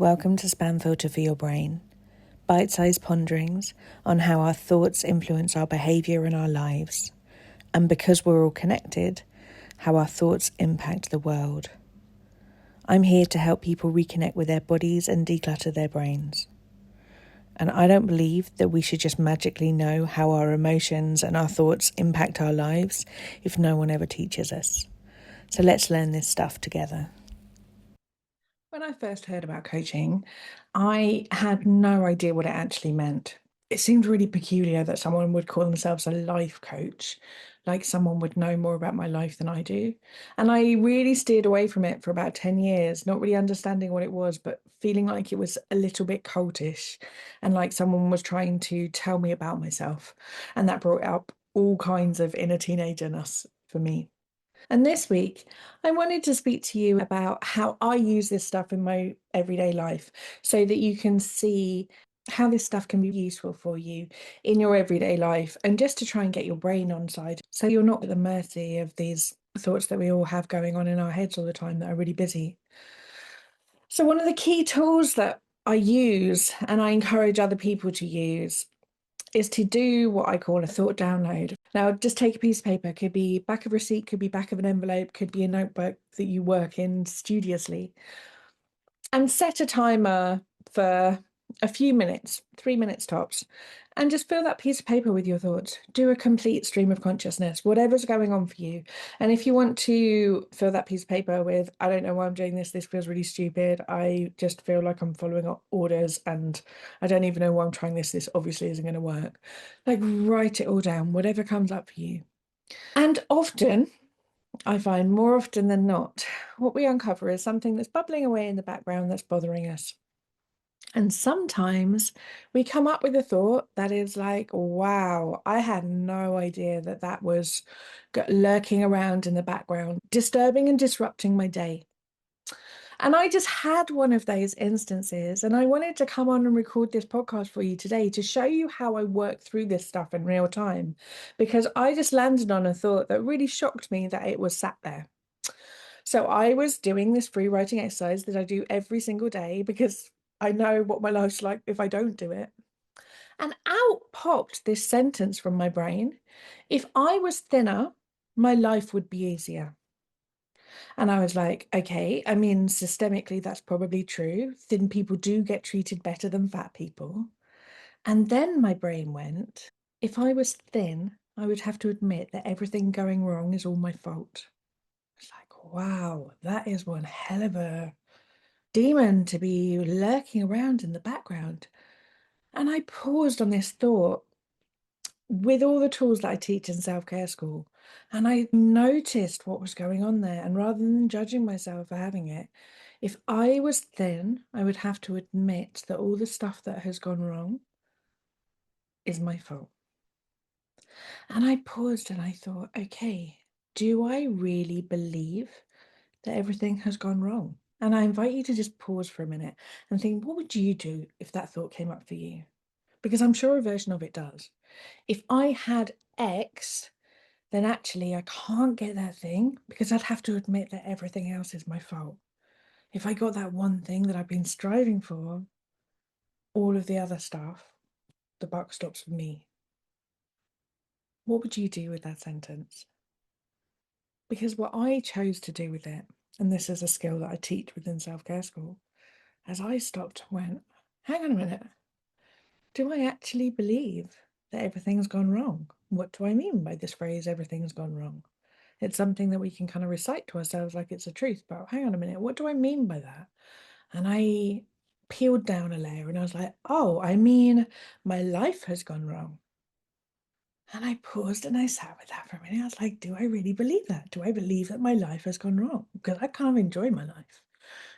Welcome to Spam Filter for Your Brain, bite-sized ponderings on how our thoughts influence our behaviour and our lives, and because we're all connected, how our thoughts impact the world. I'm here to help people reconnect with their bodies and declutter their brains. And I don't believe that we should just magically know how our emotions and our thoughts impact our lives if no one ever teaches us. So let's learn this stuff together. When I first heard about coaching, I had no idea what it actually meant. It seemed really peculiar that someone would call themselves a life coach, like someone would know more about my life than I do. And I really steered away from it for about 10 years, not really understanding what it was, but feeling like it was a little bit cultish and like someone was trying to tell me about myself. And that brought up all kinds of inner teenagerness for me. And this week, I wanted to speak to you about how I use this stuff in my everyday life so that you can see how this stuff can be useful for you in your everyday life and just to try and get your brain on side so you're not at the mercy of these thoughts that we all have going on in our heads all the time that are really busy. So one of the key tools that I use and I encourage other people to use is to do what I call a thought download. Now, just take a piece of paper, could be back of a receipt, could be back of an envelope, could be a notebook that you work in studiously, and set a timer for a few minutes, 3 minutes tops, and just fill that piece of paper with your thoughts. Do a complete stream of consciousness, whatever's going on for you. And if you want to fill that piece of paper with, I don't know why I'm doing this feels really stupid, I just feel like I'm following orders and I don't even know why I'm trying this obviously isn't going to work. Like, write it all down, whatever comes up for you. And often, I find more often than not, what we uncover is something that's bubbling away in the background that's bothering us. And sometimes we come up with a thought that is like, wow, I had no idea that that was lurking around in the background, disturbing and disrupting my day. And I just had one of those instances, and I wanted to come on and record this podcast for you today to show you how I work through this stuff in real time, because I just landed on a thought that really shocked me that it was sat there. So I was doing this free writing exercise that I do every single day because I know what my life's like if I don't do it. And out popped this sentence from my brain: if I was thinner, my life would be easier. And I was like, okay, I mean, systemically, that's probably true. Thin people do get treated better than fat people. And then my brain went, if I was thin, I would have to admit that everything going wrong is all my fault. It's like, wow, that is one hell of a demon to be lurking around in the background. And I paused on this thought with all the tools that I teach in self-care school. And I noticed what was going on there. And rather than judging myself for having it, if I was thin, I would have to admit that all the stuff that has gone wrong is my fault. And I paused and I thought, okay, do I really believe that everything has gone wrong? And I invite you to just pause for a minute and think, what would you do if that thought came up for you? Because I'm sure a version of it does. If I had X, then actually I can't get that thing because I'd have to admit that everything else is my fault. If I got that one thing that I've been striving for, all of the other stuff, the buck stops with me. What would you do with that sentence? Because what I chose to do with it, and this is a skill that I teach within self-care school, as I stopped and went, hang on a minute, do I actually believe that everything's gone wrong? What do I mean by this phrase, everything's gone wrong? It's something that we can kind of recite to ourselves like it's a truth, but hang on a minute, what do I mean by that? And I peeled down a layer and I was like, oh, I mean, my life has gone wrong. And I paused and I sat with that for a minute. I was like, do I really believe that? Do I believe that my life has gone wrong? Because I kind of enjoy my life.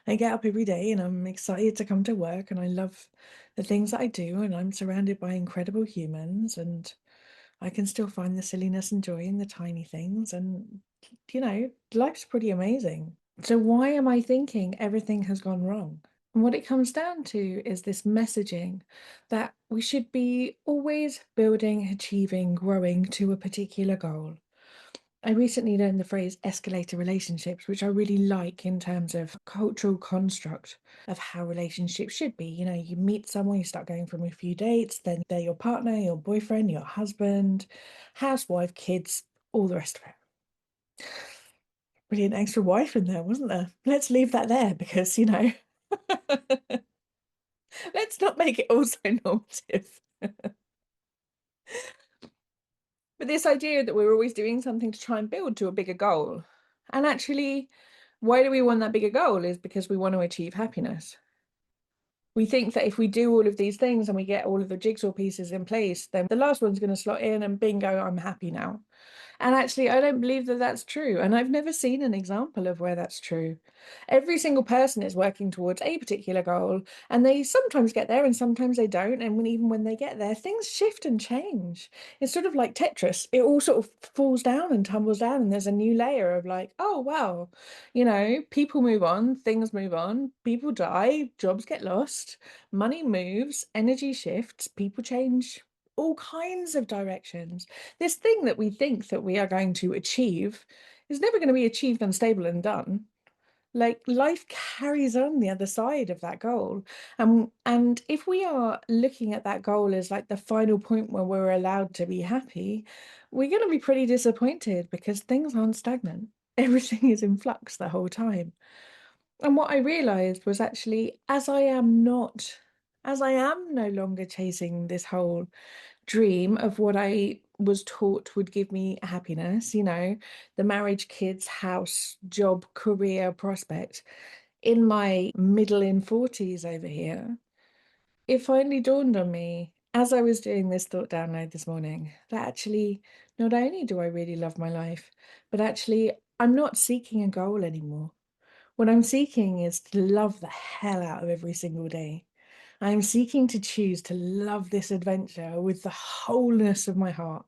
I get up every day and I'm excited to come to work and I love the things that I do and I'm surrounded by incredible humans and I can still find the silliness and joy in the tiny things and, life's pretty amazing. So why am I thinking everything has gone wrong? And what it comes down to is this messaging that we should be always building, achieving, growing to a particular goal. I recently learned the phrase escalator relationships, which I really like in terms of cultural construct of how relationships should be. You know, you meet someone, you start going from a few dates, then they're your partner, your boyfriend, your husband, housewife, kids, all the rest of it. Brilliant extra wife in there, wasn't there? Let's leave that there because, let's not make it all so normative. But this idea that we're always doing something to try and build to a bigger goal. And actually, why do we want that bigger goal is because we want to achieve happiness. We think that if we do all of these things and we get all of the jigsaw pieces in place, then the last one's going to slot in and bingo, I'm happy now. And actually, I don't believe that that's true. And I've never seen an example of where that's true. Every single person is working towards a particular goal, and they sometimes get there and sometimes they don't. And even when they get there, things shift and change. It's sort of like Tetris. It all sort of falls down and tumbles down, and there's a new layer of like, oh, wow, people move on, things move on, people die, jobs get lost, money moves, energy shifts, people change all kinds of directions. This thing that we think that we are going to achieve is never going to be achieved unstable and done. Like life carries on the other side of that goal. And if we are looking at that goal as like the final point where we're allowed to be happy, we're going to be pretty disappointed because things aren't stagnant. Everything is in flux the whole time. And what I realized was actually, as I am no longer chasing this whole dream of what I was taught would give me happiness, the marriage, kids, house, job, career prospect in my middle in 40s over here, it finally dawned on me as I was doing this thought download this morning that actually not only do I really love my life, but actually I'm not seeking a goal anymore. What I'm seeking is to love the hell out of every single day. I'm seeking to choose to love this adventure with the wholeness of my heart.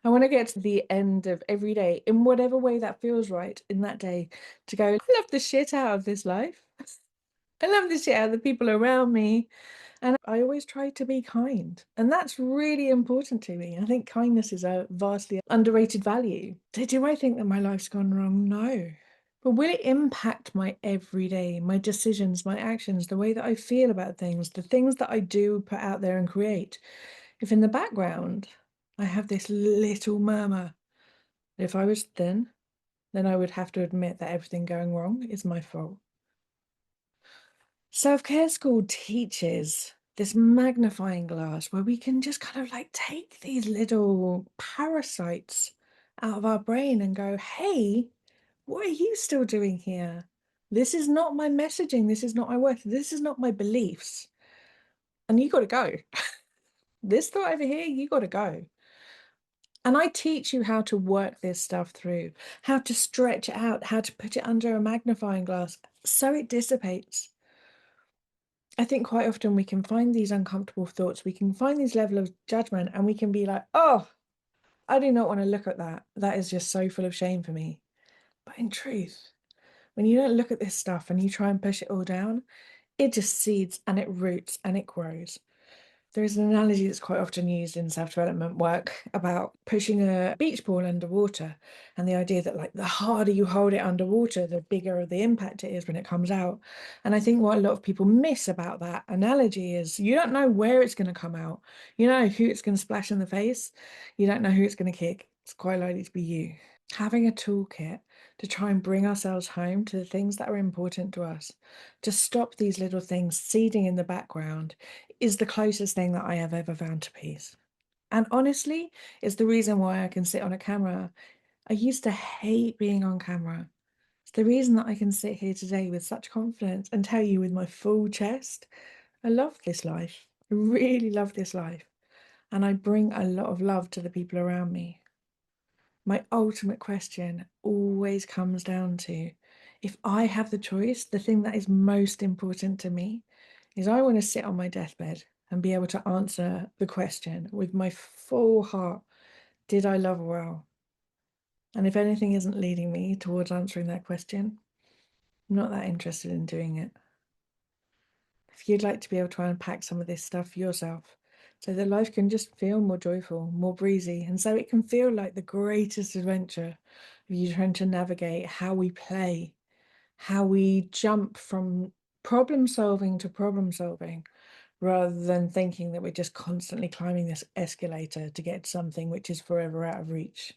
I want to get to the end of every day in whatever way that feels right in that day to go, I love the shit out of this life. I love the shit out of the people around me. And I always try to be kind. And that's really important to me. I think kindness is a vastly underrated value. So do I think that my life's gone wrong? No. But will it impact my everyday, my decisions, my actions, the way that I feel about things, the things that I do put out there and create? If in the background I have this little murmur, if I was thin, then I would have to admit that everything going wrong is my fault. Self-care school teaches this magnifying glass where we can just kind of like take these little parasites out of our brain and go, hey, what are you still doing here? This is not my messaging. This is not my work. This is not my beliefs. And you got to go. This thought over here, you got to go. And I teach you how to work this stuff through, how to stretch it out, how to put it under a magnifying glass so it dissipates. I think quite often we can find these uncomfortable thoughts, we can find these level of judgment, and we can be like, oh, I do not want to look at that. That is just so full of shame for me. But in truth, when you don't look at this stuff and you try and push it all down, it just seeds and it roots and it grows. There is an analogy that's quite often used in self-development work about pushing a beach ball underwater and the idea that like the harder you hold it underwater, the bigger the impact it is when it comes out. And I think what a lot of people miss about that analogy is you don't know where it's going to come out. You know who it's going to splash in the face. You don't know who it's going to kick. It's quite likely to be you. Having a toolkit to try and bring ourselves home to the things that are important to us, to stop these little things seeding in the background, is the closest thing that I have ever found to peace. And honestly, it's the reason why I can sit on a camera. I used to hate being on camera. It's the reason that I can sit here today with such confidence and tell you with my full chest, I love this life. I really love this life. And I bring a lot of love to the people around me. My ultimate question always comes down to if I have the choice, the thing that is most important to me is I want to sit on my deathbed and be able to answer the question with my full heart, did I love well? And if anything isn't leading me towards answering that question, I'm not that interested in doing it. If you'd like to be able to unpack some of this stuff yourself, so that life can just feel more joyful, more breezy. And so it can feel like the greatest adventure of you trying to navigate how we play, how we jump from problem solving to problem solving, rather than thinking that we're just constantly climbing this escalator to get something which is forever out of reach.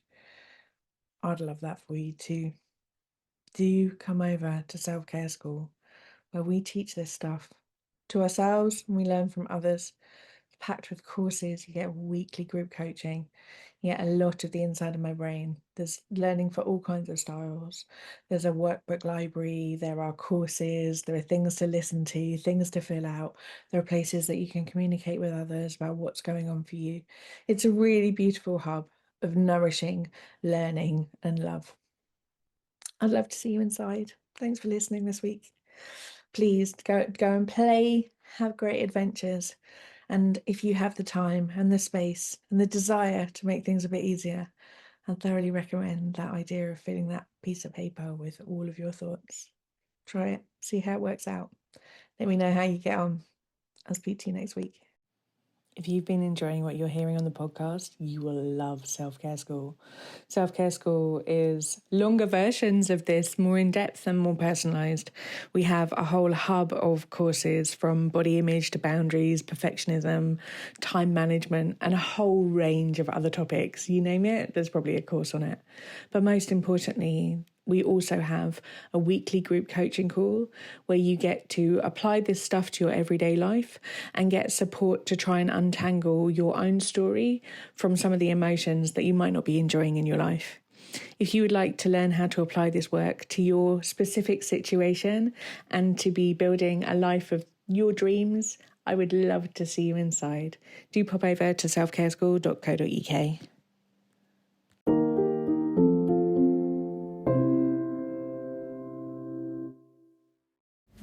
I'd love that for you too. Do come over to Self-Care School, where we teach this stuff to ourselves and we learn from others. It's packed with courses. You get weekly group coaching. You get a lot of the inside of my brain. There's learning for all kinds of styles. There's a workbook library. There are courses. There are things to listen to, things to fill out. There are places that you can communicate with others about what's going on for you. It's a really beautiful hub of nourishing learning and love. I'd love to see you inside. Thanks for listening this week. Please go and play, have great adventures. And if you have the time and the space and the desire to make things a bit easier, I'd thoroughly recommend that idea of filling that piece of paper with all of your thoughts. Try it, see how it works out. Let me know how you get on. I'll speak to you next week. If you've been enjoying what you're hearing on the podcast, you will love Self-Care School. Self-Care School is longer versions of this, more in-depth and more personalised. We have a whole hub of courses from body image to boundaries, perfectionism, time management, and a whole range of other topics. You name it, there's probably a course on it. But most importantly, we also have a weekly group coaching call where you get to apply this stuff to your everyday life and get support to try and untangle your own story from some of the emotions that you might not be enjoying in your life. If you would like to learn how to apply this work to your specific situation and to be building a life of your dreams, I would love to see you inside. Do pop over to selfcareschool.co.uk.